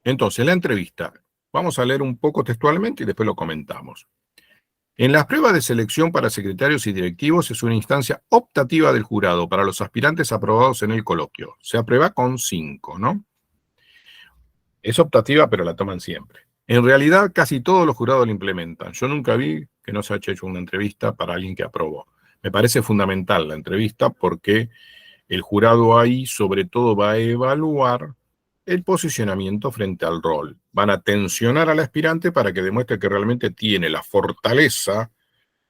Entonces, la entrevista. Vamos a leer un poco textualmente y después lo comentamos. En las pruebas de selección para secretarios y directivos es una instancia optativa del jurado para los aspirantes aprobados en el coloquio. Se aprueba con 5, ¿no? Es optativa, pero la toman siempre. En realidad, casi todos los jurados la implementan. Yo nunca vi que no se haya hecho una entrevista para alguien que aprobó. Me parece fundamental la entrevista porque el jurado ahí sobre todo va a evaluar el posicionamiento frente al rol. Van a tensionar al aspirante para que demuestre que realmente tiene la fortaleza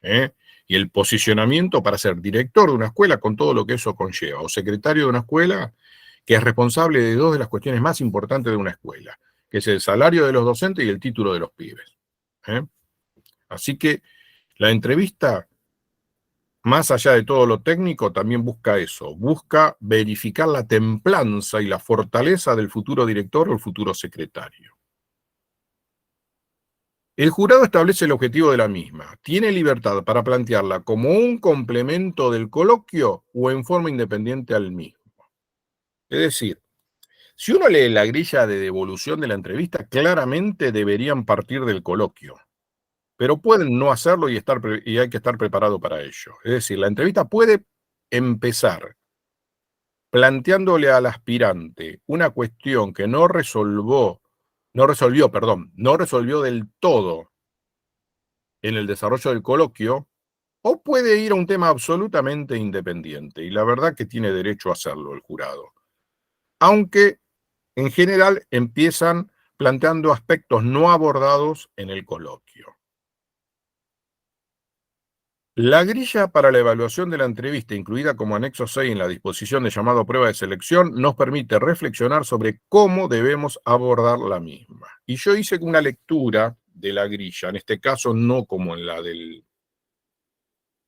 y el posicionamiento para ser director de una escuela con todo lo que eso conlleva, o secretario de una escuela que es responsable de dos de las cuestiones más importantes de una escuela, que es el salario de los docentes y el título de los pibes. ¿eh? Así que la entrevista, más allá de todo lo técnico, también busca eso, busca verificar la templanza y la fortaleza del futuro director o el futuro secretario. El jurado establece el objetivo de la misma. Tiene libertad para plantearla como un complemento del coloquio o en forma independiente al mismo. Es decir, si uno lee la grilla de devolución de la entrevista, claramente deberían partir del coloquio, pero pueden no hacerlo y hay que estar preparado para ello. Es decir, la entrevista puede empezar planteándole al aspirante una cuestión que no resolvió del todo en el desarrollo del coloquio, o puede ir a un tema absolutamente independiente, y la verdad que tiene derecho a hacerlo el jurado. Aunque, en general, empiezan planteando aspectos no abordados en el coloquio. La grilla para la evaluación de la entrevista, incluida como anexo 6 en la disposición de llamado prueba de selección, nos permite reflexionar sobre cómo debemos abordar la misma. Y yo hice una lectura de la grilla, en este caso no como en la del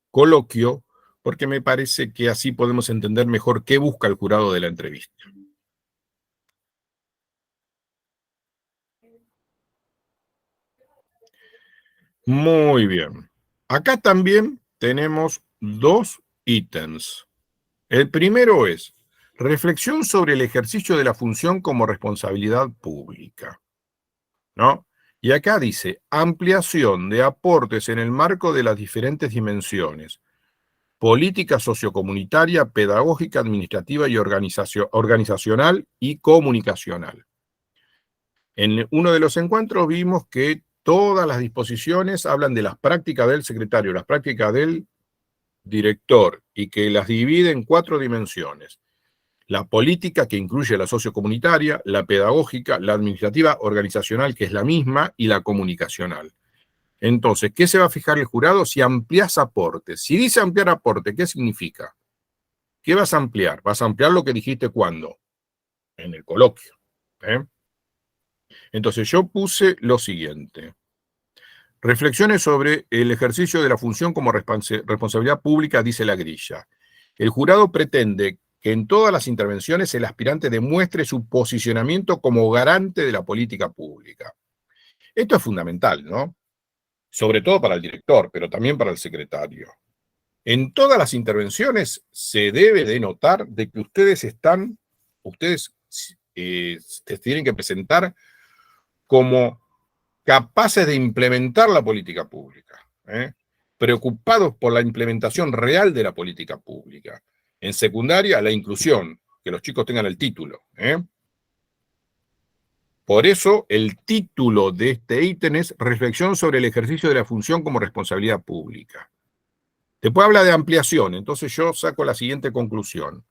coloquio, porque me parece que así podemos entender mejor qué busca el jurado de la entrevista. Muy bien. Acá también tenemos dos ítems. El primero es reflexión sobre el ejercicio de la función como responsabilidad pública, ¿no? Y acá dice ampliación de aportes en el marco de las diferentes dimensiones: política sociocomunitaria, pedagógica, administrativa y organizacional y comunicacional. En uno de los encuentros vimos que todas las disposiciones hablan de las prácticas del secretario, las prácticas del director, y que las divide en 4 dimensiones: la política, que incluye la sociocomunitaria, la pedagógica, la administrativa, organizacional, que es la misma, y la comunicacional. Entonces, ¿qué se va a fijar el jurado? Si amplias aportes. Si dice ampliar aporte, ¿qué significa? ¿Qué vas a ampliar? Vas a ampliar lo que dijiste cuando, en el coloquio. Entonces, yo puse lo siguiente: reflexiones sobre el ejercicio de la función como responsabilidad pública, dice la grilla. El jurado pretende que en todas las intervenciones el aspirante demuestre su posicionamiento como garante de la política pública. Esto es fundamental, ¿no? Sobre todo para el director, pero también para el secretario. En todas las intervenciones se debe de notar de que ustedes se tienen que presentar como capaces de implementar la política pública, preocupados por la implementación real de la política pública. En secundaria, la inclusión, que los chicos tengan el título. Por eso, el título de este ítem es Reflexión sobre el ejercicio de la función como responsabilidad pública. Después habla de ampliación, entonces yo saco la siguiente conclusión.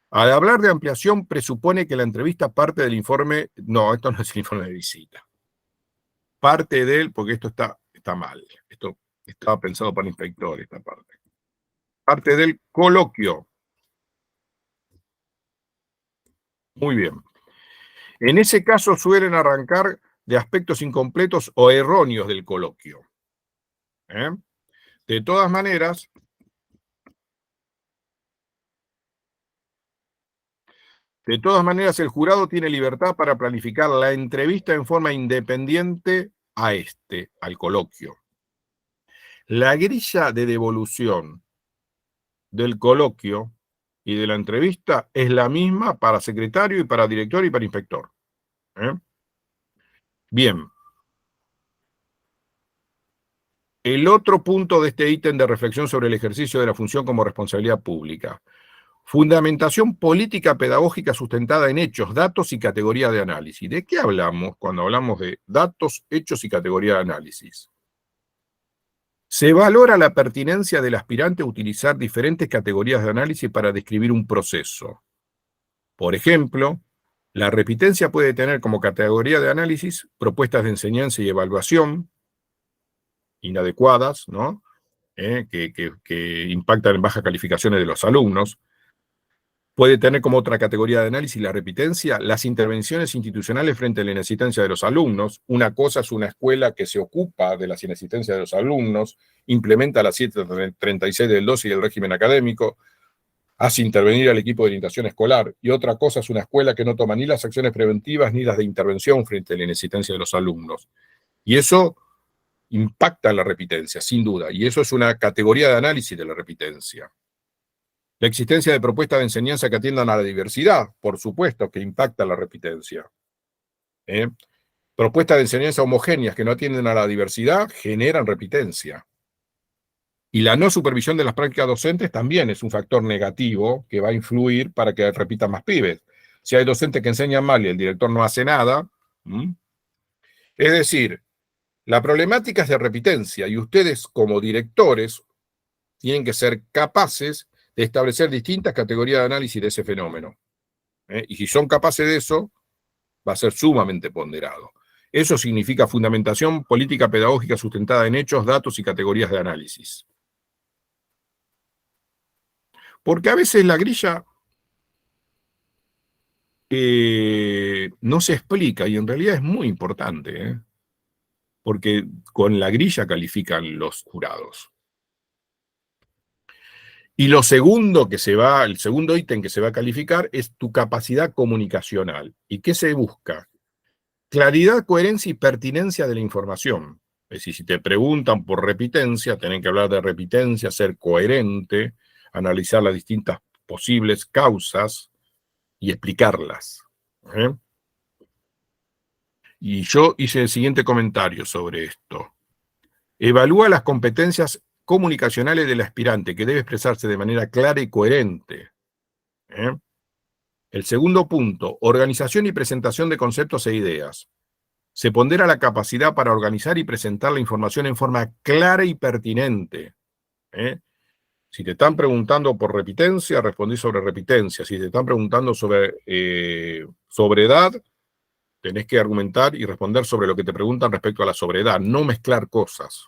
Al hablar de ampliación, presupone que la entrevista parte del informe. No, esto no es el informe de visita. Parte de él, porque esto está mal. Esto estaba pensado para el inspector, esta parte. Parte del coloquio. Muy bien. En ese caso suelen arrancar de aspectos incompletos o erróneos del coloquio. ¿eh? De todas maneras, el jurado tiene libertad para planificar la entrevista en forma independiente al coloquio. La grilla de devolución del coloquio y de la entrevista es la misma para secretario y para director y para inspector. Bien. El otro punto de este ítem de reflexión sobre el ejercicio de la función como responsabilidad pública. Fundamentación política pedagógica sustentada en hechos, datos y categoría de análisis. ¿De qué hablamos cuando hablamos de datos, hechos y categoría de análisis? Se valora la pertinencia del aspirante a utilizar diferentes categorías de análisis para describir un proceso. Por ejemplo, la repitencia puede tener como categoría de análisis propuestas de enseñanza y evaluación inadecuadas, ¿no? Que impactan en bajas calificaciones de los alumnos. Puede tener como otra categoría de análisis la repitencia, las intervenciones institucionales frente a la inexistencia de los alumnos. Una cosa es una escuela que se ocupa de las inexistencias de los alumnos, implementa la 736 del 12 y el régimen académico, hace intervenir al equipo de orientación escolar. Y otra cosa es una escuela que no toma ni las acciones preventivas ni las de intervención frente a la inexistencia de los alumnos. Y eso impacta en la repitencia, sin duda. Y eso es una categoría de análisis de la repitencia. La existencia de propuestas de enseñanza que atiendan a la diversidad, por supuesto que impacta la repitencia. Propuestas de enseñanza homogéneas que no atienden a la diversidad generan repitencia. Y la no supervisión de las prácticas docentes también es un factor negativo que va a influir para que repitan más pibes. Si hay docentes que enseñan mal y el director no hace nada, es decir, la problemática es de repitencia y ustedes como directores tienen que ser capaces de establecer distintas categorías de análisis de ese fenómeno. Y si son capaces de eso, va a ser sumamente ponderado. Eso significa fundamentación política pedagógica sustentada en hechos, datos y categorías de análisis. Porque a veces la grilla no se explica y en realidad es muy importante, porque con la grilla califican los jurados. Y lo segundo el segundo ítem que se va a calificar es tu capacidad comunicacional. ¿Y qué se busca? Claridad, coherencia y pertinencia de la información. Es decir, si te preguntan por repitencia, tienen que hablar de repitencia, ser coherente, analizar las distintas posibles causas y explicarlas. Y yo hice el siguiente comentario sobre esto. Evalúa las competencias comunicacionales del aspirante, que debe expresarse de manera clara y coherente. El segundo punto, organización y presentación de conceptos e ideas. Se pondera la capacidad para organizar y presentar la información en forma clara y pertinente. Si te están preguntando por repitencia, respondí sobre repitencia. Si te están preguntando sobre edad, tenés que argumentar y responder sobre lo que te preguntan respecto a la sobredad, no mezclar cosas.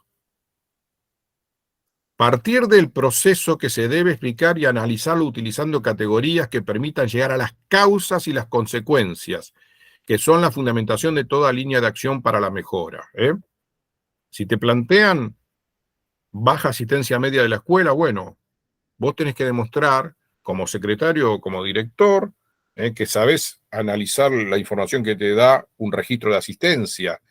Partir del proceso que se debe explicar y analizarlo utilizando categorías que permitan llegar a las causas y las consecuencias, que son la fundamentación de toda línea de acción para la mejora. Si te plantean baja asistencia media de la escuela, bueno, vos tenés que demostrar, como secretario o como director, que sabés analizar la información que te da un registro de asistencia,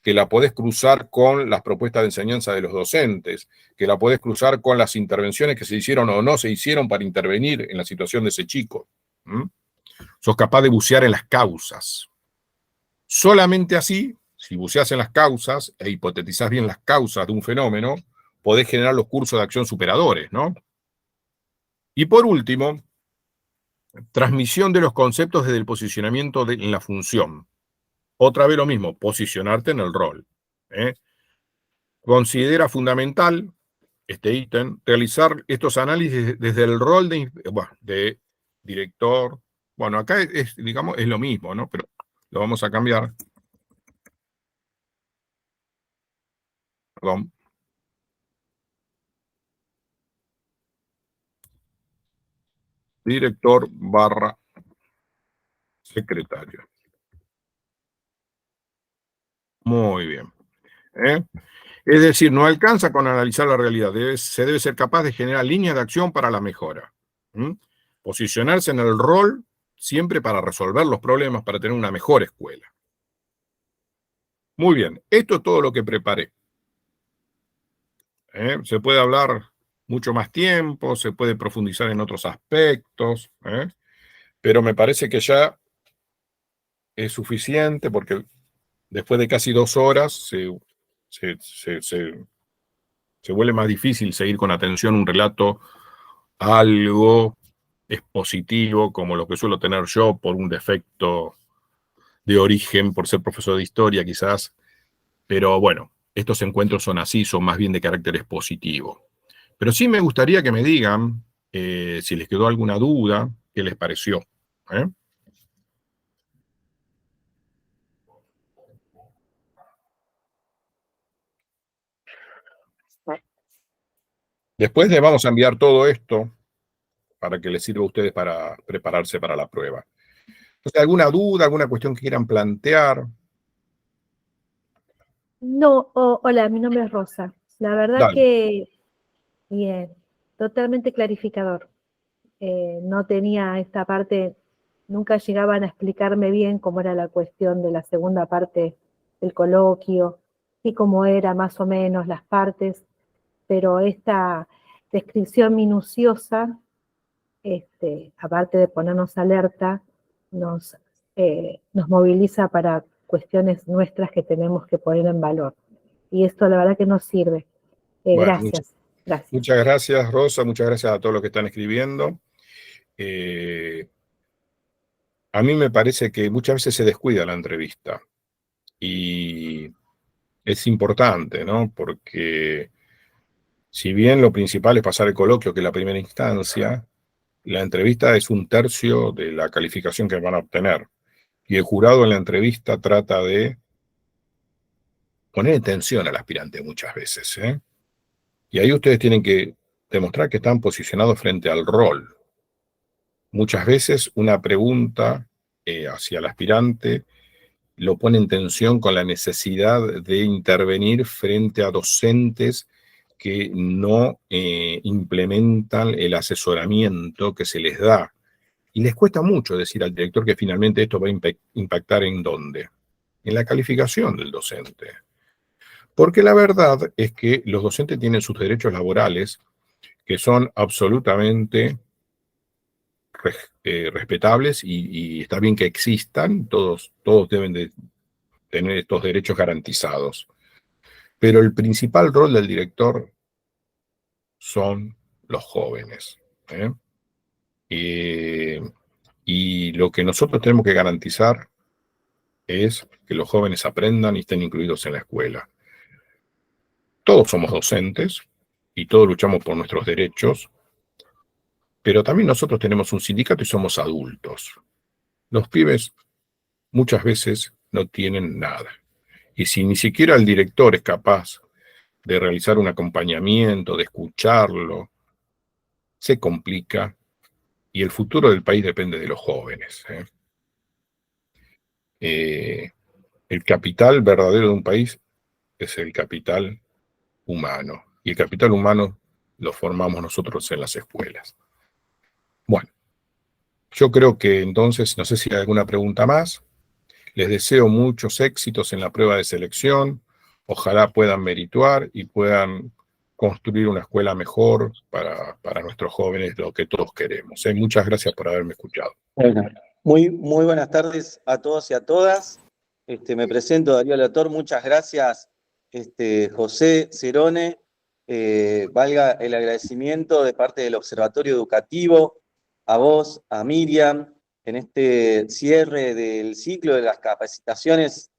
que la podés cruzar con las propuestas de enseñanza de los docentes, que la podés cruzar con las intervenciones que se hicieron o no se hicieron para intervenir en la situación de ese chico. Sos capaz de bucear en las causas. Solamente así, si buceás en las causas e hipotetizás bien las causas de un fenómeno, podés generar los cursos de acción superadores, ¿no? Y por último, transmisión de los conceptos desde el posicionamiento en la función. Otra vez lo mismo, posicionarte en el rol. Considera fundamental este ítem realizar estos análisis desde el rol de director. Bueno, acá digamos, es lo mismo, ¿no? Pero lo vamos a cambiar. Perdón. Director / secretario. Muy bien. Es decir, no alcanza con analizar la realidad, se debe ser capaz de generar líneas de acción para la mejora. Posicionarse en el rol siempre para resolver los problemas, para tener una mejor escuela. Muy bien, esto es todo lo que preparé. Se puede hablar mucho más tiempo, se puede profundizar en otros aspectos, pero me parece que ya es suficiente porque después de casi 2 horas se, se, se, se vuelve más difícil seguir con atención un relato algo expositivo, como lo que suelo tener yo por un defecto de origen, por ser profesor de historia quizás, pero bueno, estos encuentros son así, son más bien de carácter expositivo. Pero sí me gustaría que me digan, si les quedó alguna duda, qué les pareció. ¿eh? Después les vamos a enviar todo esto para que les sirva a ustedes para prepararse para la prueba. Entonces, ¿alguna duda, alguna cuestión que quieran plantear? No, hola, mi nombre es Rosa. La verdad Dale. que bien, totalmente clarificador. No tenía esta parte, nunca llegaban a explicarme bien cómo era la cuestión de la segunda parte del coloquio y cómo era más o menos las partes, pero esta descripción minuciosa, aparte de ponernos alerta, nos moviliza para cuestiones nuestras que tenemos que poner en valor. Y esto la verdad que nos sirve. Bueno, Gracias, gracias. muchas gracias, Rosa, muchas gracias a todos los que están escribiendo. A mí me parece que muchas veces se descuida la entrevista y es importante, ¿no? Porque si bien lo principal es pasar el coloquio, que es la primera instancia, la entrevista es 1/3 de la calificación que van a obtener. Y el jurado en la entrevista trata de poner en tensión al aspirante muchas veces, ¿eh? Y ahí ustedes tienen que demostrar que están posicionados frente al rol. Muchas veces una pregunta hacia el aspirante lo pone en tensión con la necesidad de intervenir frente a docentes que no implementan el asesoramiento que se les da. Y les cuesta mucho decir al director que finalmente esto va a impactar en dónde, en la calificación del docente. Porque la verdad es que los docentes tienen sus derechos laborales que son absolutamente respetables y está bien que existan, todos deben de tener estos derechos garantizados. Pero el principal rol del director son los jóvenes. ¿eh? Y lo que nosotros tenemos que garantizar es que los jóvenes aprendan y estén incluidos en la escuela. Todos somos docentes y todos luchamos por nuestros derechos, pero también nosotros tenemos un sindicato y somos adultos. Los pibes muchas veces no tienen nada. Y si ni siquiera el director es capaz de realizar un acompañamiento, de escucharlo, se complica y el futuro del país depende de los jóvenes. El capital verdadero de un país es el capital humano y el capital humano lo formamos nosotros en las escuelas. Bueno, yo creo que entonces, no sé si hay alguna pregunta más. Les deseo muchos éxitos en la prueba de selección. Ojalá puedan merituar y puedan construir una escuela mejor para nuestros jóvenes, lo que todos queremos. Muchas gracias por haberme escuchado. Bueno, muy buenas tardes a todos y a todas. Me presento, Darío Lator. Muchas gracias, José Cerone. Valga el agradecimiento de parte del Observatorio Educativo, a vos, a Miriam, en este cierre del ciclo de las capacitaciones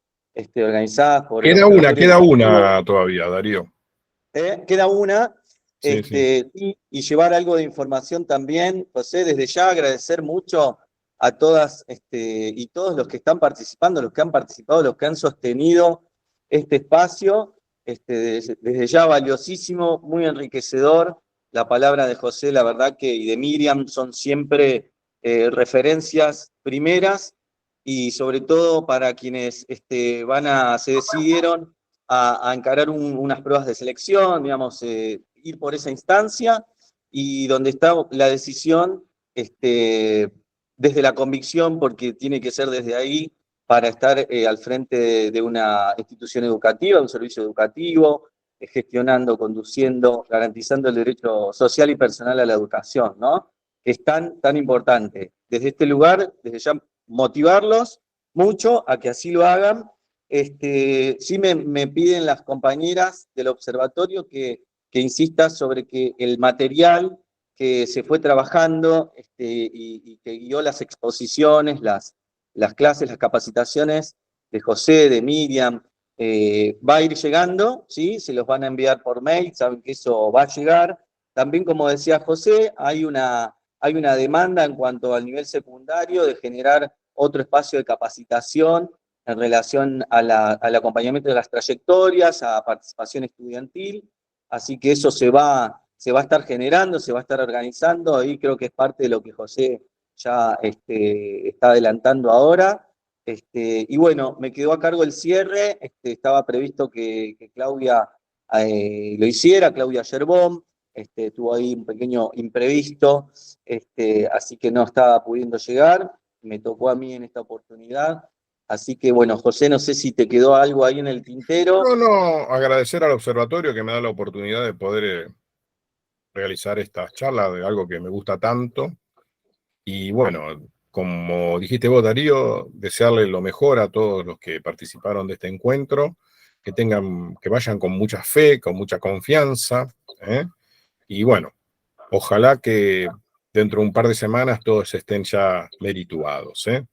organizadas por el Observatorio Queda Educativo. una todavía, Darío. Queda una. Sí, sí. Y llevar algo de información también, José, desde ya agradecer mucho a todas y todos los que están participando, los que han participado, los que han sostenido este espacio, desde ya valiosísimo, muy enriquecedor. La palabra de José, la verdad que y de Miriam son siempre referencias primeras y sobre todo para quienes se decidieron a encarar unas pruebas de selección, digamos, ir por esa instancia, y donde está la decisión desde la convicción, porque tiene que ser desde ahí para estar al frente de una institución educativa, un servicio educativo, gestionando, conduciendo, garantizando el derecho social y personal a la educación, ¿no? Que es tan importante. Desde este lugar, desde ya motivarlos mucho a que así lo hagan, Sí me piden las compañeras del observatorio que insista sobre que el material que se fue trabajando y que guió las exposiciones, las clases, las capacitaciones de José, de Miriam, va a ir llegando, ¿sí? Se los van a enviar por mail, saben que eso va a llegar. También, como decía José, hay una demanda en cuanto al nivel secundario de generar otro espacio de capacitación en relación al acompañamiento de las trayectorias, a participación estudiantil, así que eso se va a estar generando, se va a estar organizando, ahí creo que es parte de lo que José ya está adelantando ahora. Y bueno, me quedó a cargo el cierre, estaba previsto que Claudia lo hiciera, Claudia Yerbón, tuvo ahí un pequeño imprevisto, así que no estaba pudiendo llegar, me tocó a mí en esta oportunidad. Así que bueno, José, no sé si te quedó algo ahí en el tintero. No, agradecer al observatorio que me da la oportunidad de poder realizar estas charlas de algo que me gusta tanto. Y bueno, como dijiste vos, Darío, desearle lo mejor a todos los que participaron de este encuentro, que vayan con mucha fe, con mucha confianza, ¿eh? Y bueno, ojalá que dentro de un par de semanas todos estén ya merituados, ¿eh?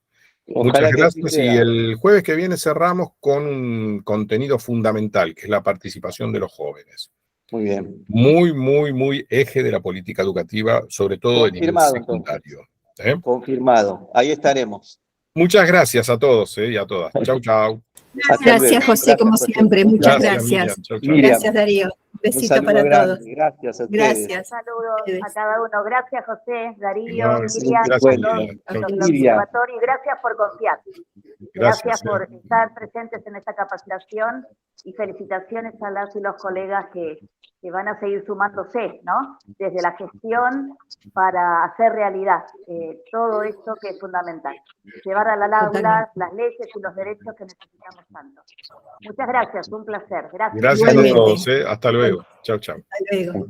Ojalá Muchas que así gracias, y sea. el jueves que viene cerramos con un contenido fundamental, que es la participación de los jóvenes. Muy bien. Muy, muy, muy eje de la política educativa, sobre todo de nivel Confirmado, entonces. secundario. ¿Eh? Confirmado. Ahí estaremos. Muchas gracias a todos, y a todas. Chau, chau. Hasta luego. Gracias, José, como José. siempre. Muchas Gracias, gracias. Miriam. Chau, chau. Miriam, Gracias, Darío. Un un besito saludo para grande. todos. Gracias a ustedes. Gracias. Saludos a cada uno. Gracias, José, Darío, No, Miriam, gracias, a todos Miriam. Chau, los chau. del Miriam. observatorio, y gracias por confiar. Gracias por estar presentes en esta capacitación y felicitaciones a las y los colegas que van a seguir sumándose, ¿no? Desde la gestión para hacer realidad todo esto que es fundamental. Llevar a la aula las leyes y los derechos que necesitamos tanto. Muchas gracias, un placer. Gracias. Gracias a Igualmente. todos, hasta luego. Chau, chau. Hasta luego.